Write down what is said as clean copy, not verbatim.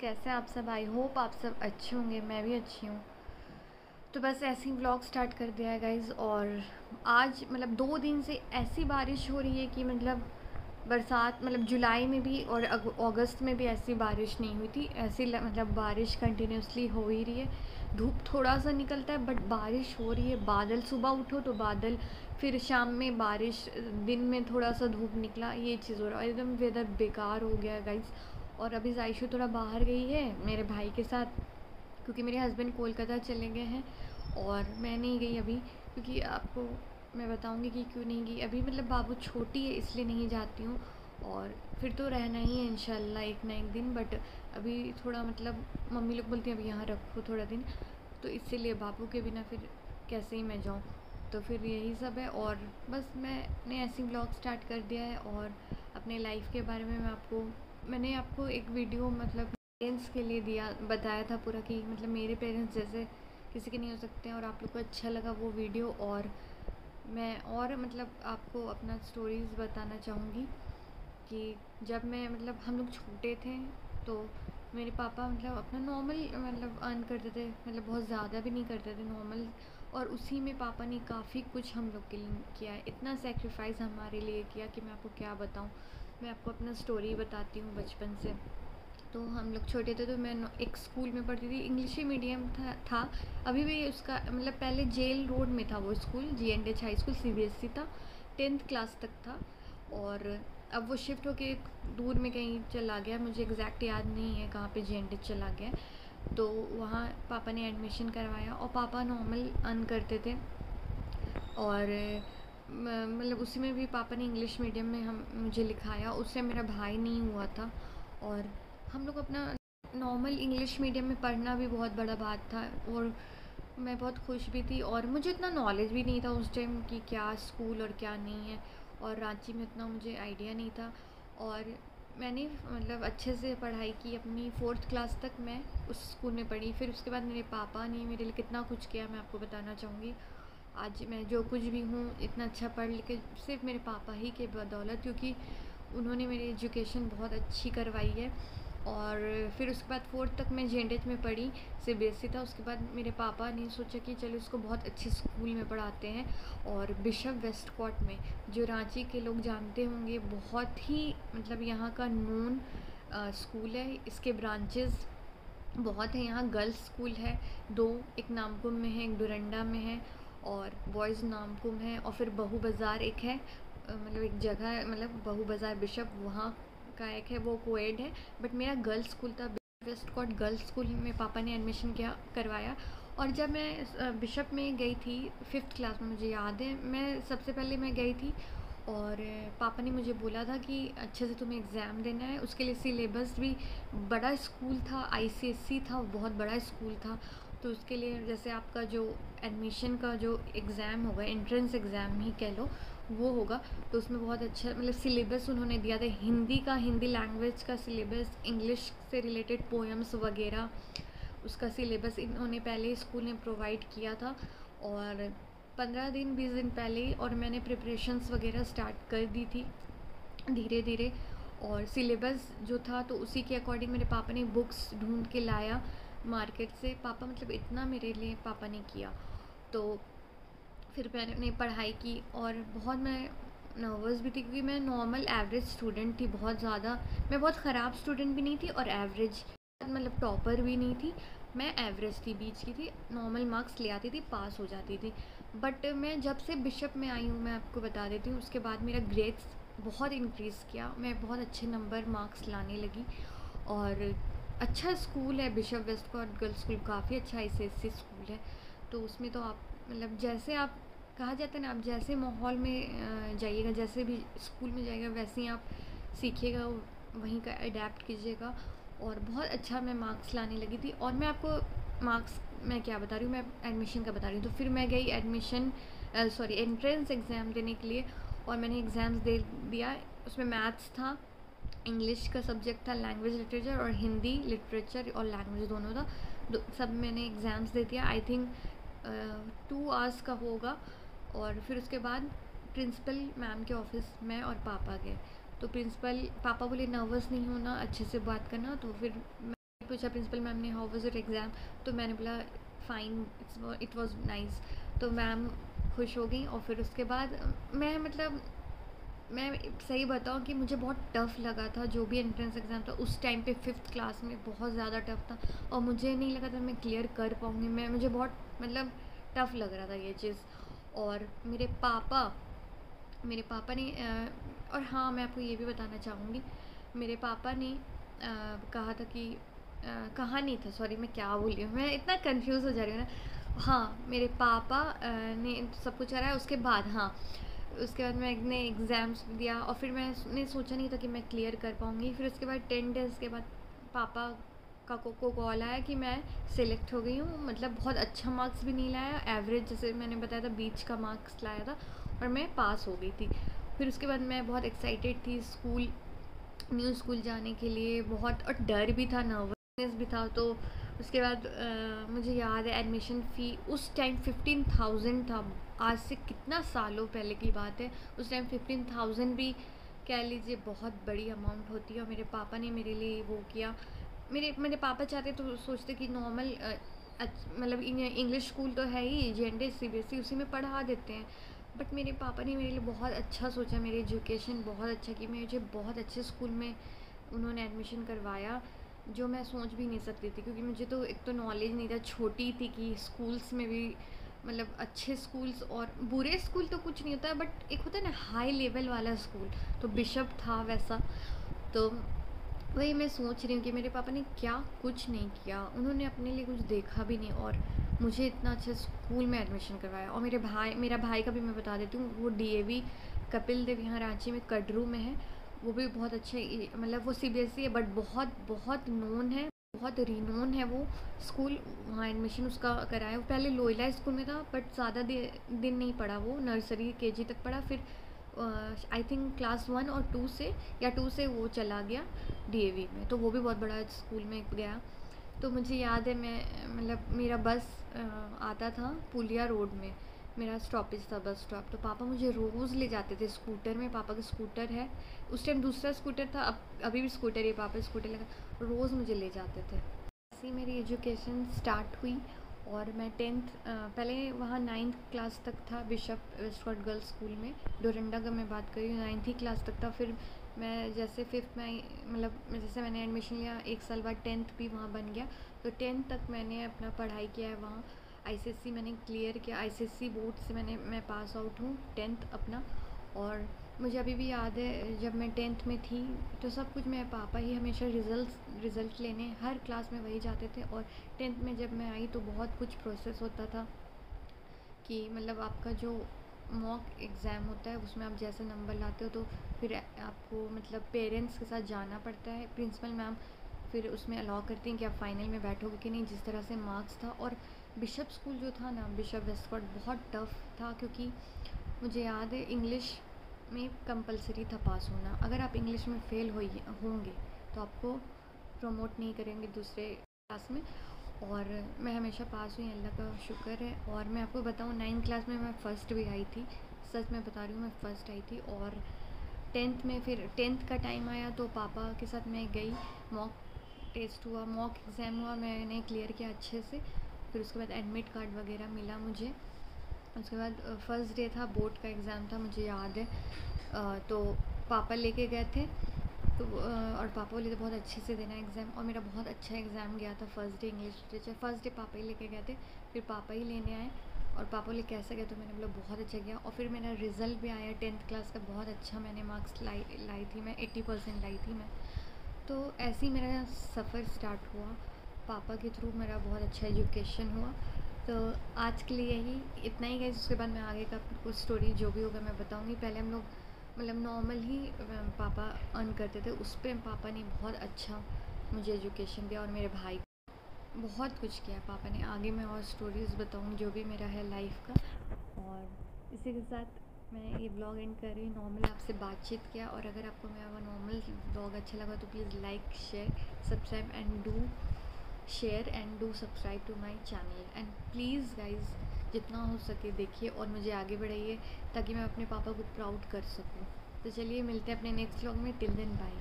कैसे हैं आप सब। आई होप आप सब अच्छे होंगे, मैं भी अच्छी हूँ। तो बस ऐसे ही व्लॉग स्टार्ट कर दिया है गाइज़। और आज मतलब 2 दिन से ऐसी बारिश हो रही है कि मतलब बरसात मतलब जुलाई में भी और अगस्त में भी ऐसी बारिश नहीं हुई थी। ऐसी मतलब बारिश कंटिन्यूसली हो ही रही है। धूप थोड़ा सा निकलता है बट बारिश हो रही है। बादल सुबह उठो तो बादल, फिर शाम में बारिश, दिन में थोड़ा सा धूप निकला, ये चीज़ हो रहा है। एकदम वेदर बेकार हो गया है गाइज़। और अभी जायशु थोड़ा बाहर गई है मेरे भाई के साथ, क्योंकि मेरे हस्बैंड कोलकाता चले गए हैं और मैं नहीं गई अभी। क्योंकि आपको मैं बताऊंगी कि क्यों नहीं गई अभी। मतलब बाबू छोटी है इसलिए नहीं जाती हूँ, और फिर तो रहना ही है इंशाल्लाह एक ना एक दिन। बट अभी थोड़ा मतलब मम्मी लोग बोलती हैं अभी यहाँ रखो थोड़ा दिन, तो इसीलिए बाबू के बिना फिर कैसे ही मैं जाऊँ। तो फिर यही सब है। और बस मैंने ऐसी व्लॉग स्टार्ट कर दिया है। और अपने लाइफ के बारे में मैंने आपको एक वीडियो मतलब पेरेंट्स के लिए बताया था पूरा, कि मतलब मेरे पेरेंट्स जैसे किसी के नहीं हो सकते हैं। और आप लोग को अच्छा लगा वो वीडियो। और मैं और मतलब आपको अपना स्टोरीज़ बताना चाहूँगी कि जब मैं मतलब हम लोग छोटे थे तो मेरे पापा मतलब अपना नॉर्मल मतलब अर्न करते थे, मतलब बहुत ज़्यादा भी नहीं करते थे, नॉर्मल। और उसी में पापा ने काफ़ी कुछ हम लोग के लिए किया है, इतना सेक्रीफाइस हमारे लिए किया कि मैं आपको क्या बताऊँ। मैं आपको अपना स्टोरी बताती हूँ बचपन से। तो हम लोग छोटे थे तो मैं एक स्कूल में पढ़ती थी, इंग्लिश ही मीडियम था। अभी भी उसका मतलब पहले जेल रोड में था वो school, GNH high school, CBSE था, 10th क्लास तक था। और अब वो शिफ्ट होके दूर में कहीं चला गया, मुझे एग्जैक्ट याद नहीं है कहाँ पे GNH चला गया। तो वहाँ पापा ने एडमिशन करवाया और पापा नॉर्मल अर्न करते थे। और मतलब उसी में भी पापा ने इंग्लिश मीडियम में हम मुझे लिखाया, उससे मेरा भाई नहीं हुआ था। और हम लोग अपना नॉर्मल इंग्लिश मीडियम में पढ़ना भी बहुत बड़ा बात था। और मैं बहुत खुश भी थी, और मुझे इतना नॉलेज भी नहीं था उस टाइम कि क्या स्कूल और क्या नहीं है। और रांची में इतना मुझे आइडिया नहीं था। और मैंने मतलब अच्छे से पढ़ाई की, अपनी 4th क्लास तक मैं उस स्कूल में पढ़ी। फिर उसके बाद मेरे पापा ने मेरे लिए कितना कुछ किया मैं आपको बताना चाहूँगी। आज मैं जो कुछ भी हूँ इतना अच्छा पढ़ लिख के सिर्फ मेरे पापा ही के बदौलत, क्योंकि उन्होंने मेरी एजुकेशन बहुत अच्छी करवाई है। और फिर उसके बाद 4th तक मैं JNH में पढ़ी, CBSE था। उसके बाद मेरे पापा ने सोचा कि चलो इसको बहुत अच्छे स्कूल में पढ़ाते हैं, और बिशप वेस्टकॉट में, जो रांची के लोग जानते होंगे, बहुत ही मतलब यहाँ का नोन स्कूल है। इसके ब्रांचेस बहुत है यहाँ। गर्ल्स स्कूल है 2, एक नामकुम में है, एक डोरंडा में है, और बॉयज़ नामकुम है। और फिर बहू बाज़ार एक है, मतलब एक जगह है, मतलब बहू बाज़ार बिशप, वहाँ का एक है, वो कोएड है। बट मेरा गर्ल्स स्कूल था, वेस्टकॉट गर्ल्स स्कूल में पापा ने एडमिशन किया करवाया। और जब मैं बिशप में गई थी 5th क्लास में, मुझे याद है मैं सबसे पहले मैं गई थी। और पापा ने मुझे बोला था कि अच्छे से तुम्हें एग्ज़ाम देना है, उसके लिए सिलेबस भी, बड़ा स्कूल था, ICSE था, बहुत बड़ा स्कूल था। तो उसके लिए जैसे आपका जो एडमिशन का जो एग्ज़ाम होगा, एंट्रेंस एग्ज़ाम ही कह लो, वो होगा। तो उसमें बहुत अच्छा मतलब सिलेबस उन्होंने दिया था, हिंदी लैंग्वेज का सिलेबस, इंग्लिश से रिलेटेड पोएम्स वगैरह, उसका सिलेबस इन्होंने पहले स्कूल ने प्रोवाइड किया था। और 15 दिन 20 दिन पहले ही, और मैंने प्रिपरेशंस वगैरह स्टार्ट कर दी थी धीरे धीरे। और सिलेबस जो था तो उसी के अकॉर्डिंग मेरे पापा ने बुक्स ढूंढ के लाया मार्केट से। पापा मतलब इतना मेरे लिए पापा ने किया। तो फिर मैंने पढ़ाई की, और बहुत मैं नर्वस भी थी, क्योंकि मैं नॉर्मल एवरेज स्टूडेंट थी, बहुत ज़्यादा मैं बहुत ख़राब स्टूडेंट भी नहीं थी और एवरेज मतलब टॉपर भी नहीं थी। मैं एवरेज थी, बीच की थी, नॉर्मल मार्क्स ले आती थी, पास हो जाती थी। बट मैं जब से बिशप में आई हूँ, मैं आपको बता देती हूँ, उसके बाद मेरा ग्रेड्स बहुत इंक्रीज़ किया, मैं बहुत अच्छे नंबर मार्क्स लाने लगी। और अच्छा स्कूल है बिशप वेस्टकॉट गर्ल्स स्कूल, काफ़ी अच्छा ICSE स्कूल है। तो उसमें तो आप मतलब जैसे आप कहा जाता है ना, आप जैसे माहौल में जाइएगा, जैसे भी स्कूल में जाइएगा, वैसे ही आप सीखिएगा, वहीं का अडेप्ट कीजिएगा। और बहुत अच्छा मैं मार्क्स लाने लगी थी। और मैं आपको मार्क्स मैं क्या बता रही हूँ, मैं एडमिशन का बता रही हूँ। तो फिर मैं गई एंट्रेंस एग्ज़ाम देने के लिए, और मैंने एग्ज़ाम्स दे दिया। उसमें मैथ्स था, इंग्लिश का सब्जेक्ट था, लैंग्वेज लिटरेचर, और हिंदी लिटरेचर और लैंग्वेज दोनों था। सब मैंने एग्ज़ाम्स दे दिया। आई थिंक 2 आवर्स का होगा। और फिर उसके बाद प्रिंसिपल मैम के ऑफिस में और पापा गए। तो प्रिंसिपल पापा बोले नर्वस नहीं होना, अच्छे से बात करना। तो फिर मैं पूछा प्रिंसिपल मैम ने हाउ वाज योर एग्ज़ाम, तो मैंने बोला फ़ाइन, इट वाज नाइस। तो मैम खुश हो गई। और फिर उसके बाद मैं सही बताऊँ कि मुझे बहुत टफ़ लगा था जो भी एंट्रेंस एग्ज़ाम था उस टाइम पे, 5th क्लास में बहुत ज़्यादा टफ़ था और मुझे नहीं लगा था मैं क्लियर कर पाऊँगी। मुझे बहुत टफ़ लग रहा था ये चीज़। और मेरे पापा ने और हाँ, मैं आपको ये भी बताना चाहूँगी, मेरे पापा ने कहा था कि कहा नहीं था, सॉरी मैं क्या बोल रही हूँ, मैं इतना कंफ्यूज हो जा रही हूँ ना। हाँ, मेरे पापा ने सब कुछ करा है उसके बाद। हाँ, उसके बाद मैंने एग्ज़ाम्स दिया और फिर मैंने सोचा नहीं था कि मैं क्लियर कर पाऊँगी। फिर उसके बाद 10 डेज़ के बाद पापा का को कॉल आया कि मैं सिलेक्ट हो गई हूँ। मतलब बहुत अच्छा मार्क्स भी नहीं लाया, एवरेज जैसे मैंने बताया था 20 का मार्क्स लाया था और मैं पास हो गई थी। फिर उसके बाद मैं बहुत एक्साइटेड थी न्यू स्कूल जाने के लिए बहुत, और डर भी था, नर्वसनेस भी था। तो उसके बाद मुझे याद है एडमिशन फ़ी उस टाइम 15,000 था। आज से कितना सालों पहले की बात है। उस टाइम 15,000 भी कह लीजिए बहुत बड़ी अमाउंट होती है। और मेरे पापा ने मेरे लिए वो किया। मेरे पापा चाहते तो सोचते कि नॉर्मल मतलब इंग्लिश स्कूल तो है ही, जेएनडे सीबीएसई, उसी में पढ़ा देते हैं। बट मेरे पापा ने मेरे लिए बहुत अच्छा सोचा, मेरी एजुकेशन बहुत अच्छा की, मुझे बहुत अच्छे स्कूल में उन्होंने एडमिशन करवाया जो मैं सोच भी नहीं सकती थी। क्योंकि मुझे तो एक तो नॉलेज नहीं था, छोटी थी, कि स्कूल्स में भी मतलब अच्छे स्कूल्स और बुरे स्कूल तो कुछ नहीं होता, बट एक होता है ना हाई लेवल वाला स्कूल, तो बिशप था वैसा। तो वही मैं सोच रही हूँ कि मेरे पापा ने क्या कुछ नहीं किया, उन्होंने अपने लिए कुछ देखा भी नहीं और मुझे इतना अच्छा स्कूल में एडमिशन करवाया। और मेरा भाई का भी मैं बता देती हूँ, वो डीएवी कपिल देव यहाँ रांची में कटरू में है। वो भी बहुत अच्छे, मतलब वो सीबीएसई है बट बहुत बहुत नोन है, बहुत रिनोन है वो स्कूल। वहाँ एडमिशन उसका कराया। वो पहले लोयला स्कूल में था बट ज़्यादा दिन नहीं पढ़ा, वो नर्सरी केजी तक पढ़ा। फिर आई थिंक क्लास 1 और 2 से या 2 से वो चला गया डीएवी में, तो वो भी बहुत बड़ा स्कूल में गया। तो मुझे याद है मतलब मेरा बस आता था पुलिया रोड में, मेरा स्टॉपेज था बस स्टॉप। तो पापा मुझे रोज़ ले जाते थे स्कूटर में, पापा का स्कूटर है, उस टाइम दूसरा स्कूटर था, अभी भी स्कूटर है, पापा स्कूटर लगा, रोज़ मुझे ले जाते थे। ऐसे ही मेरी एजुकेशन स्टार्ट हुई। और मैं 10th पहले वहाँ 9th क्लास तक था बिशप वेस्टकॉट गर्ल्स स्कूल में, डोरंडा का मैं बात कर रही हूँ, 9th ही क्लास तक था। फिर मैं जैसे 5th में मतलब जैसे मैंने एडमिशन लिया, 1 साल बाद 10th भी वहाँ बन गया। तो 10th तक मैंने अपना पढ़ाई किया है वहाँ। आईसीएसई मैंने क्लियर किया, आईसीएसई बोर्ड से मैं पास आउट हूँ 10th अपना। और मुझे अभी भी याद है जब मैं 10th में थी तो सब कुछ मेरे पापा ही हमेशा रिज़ल्ट लेने हर क्लास में वही जाते थे। और 10th में जब मैं आई तो बहुत कुछ प्रोसेस होता था कि मतलब आपका जो मॉक एग्ज़ाम होता है उसमें आप जैसे नंबर लाते हो तो फिर आपको मतलब पेरेंट्स के साथ जाना पड़ता है। प्रिंसिपल मैम फिर उसमें अलाउ करती हैं कि आप फाइनल में बैठोगे कि नहीं, जिस तरह से मार्क्स था। और बिशप स्कूल जो था ना, बिशप वेस्टकॉट, बहुत टफ़ था क्योंकि मुझे याद है इंग्लिश में कंपलसरी था पास होना। अगर आप इंग्लिश में फ़ेल होंगे तो आपको प्रमोट नहीं करेंगे दूसरे क्लास में। और मैं हमेशा पास हुई, अल्लाह का शुक्र है। और मैं आपको बताऊँ 9th क्लास में मैं फ़र्स्ट भी आई थी, सच में बता रही हूँ, मैं फ़र्स्ट आई थी। और 10th में फिर 10th का टाइम आया तो पापा के साथ मैं गई, मॉक टेस्ट हुआ, मॉक एग्ज़ाम हुआ, मैंने क्लियर किया अच्छे से। फिर उसके बाद एडमिट कार्ड वगैरह मिला मुझे। उसके बाद फर्स्ट डे था, बोर्ड का एग्ज़ाम था मुझे याद है। तो पापा लेके गए थे तो और पापा बोले थे बहुत अच्छे से देना एग्ज़ाम, और मेरा बहुत अच्छा एग्ज़ाम गया था। First day English literature, first day पापा ही लेके गए थे, फिर पापा ही लेने आए। और पापा बोले कैसा गया, तो मैंने बोला बहुत अच्छा गया। और फिर मेरा रिज़ल्ट भी आया 10th क्लास का, बहुत अच्छा मैंने मार्क्स लाई थी मैं, 80% लाई थी मैं। तो ऐसे ही मेरा सफ़र स्टार्ट हुआ, पापा के थ्रू मेरा बहुत अच्छा एजुकेशन हुआ। तो आज के लिए यही इतना ही गाइस। उसके बाद मैं आगे का कुछ स्टोरी जो भी होगा मैं बताऊंगी। पहले हम लोग मतलब नॉर्मल ही पापा अर्न करते थे, उस पर पापा ने बहुत अच्छा मुझे एजुकेशन दिया और मेरे भाई बहुत कुछ किया पापा ने। आगे मैं और स्टोरीज़ बताऊँगी जो भी मेरा है लाइफ का। और इसी के साथ मैं ये ब्लॉग एंड कर रही हूँ, नॉर्मल आपसे बातचीत किया। और अगर आपको मेरा नॉर्मल ब्लॉग अच्छा लगा तो please like share subscribe and do share and do subscribe to my channel. And please guys जितना हो सके देखिए और मुझे आगे बढ़ाइए ताकि मैं अपने पापा को प्राउड कर सकूँ। तो चलिए मिलते हैं अपने नेक्स्ट व्लॉग में, टिल देन बाय।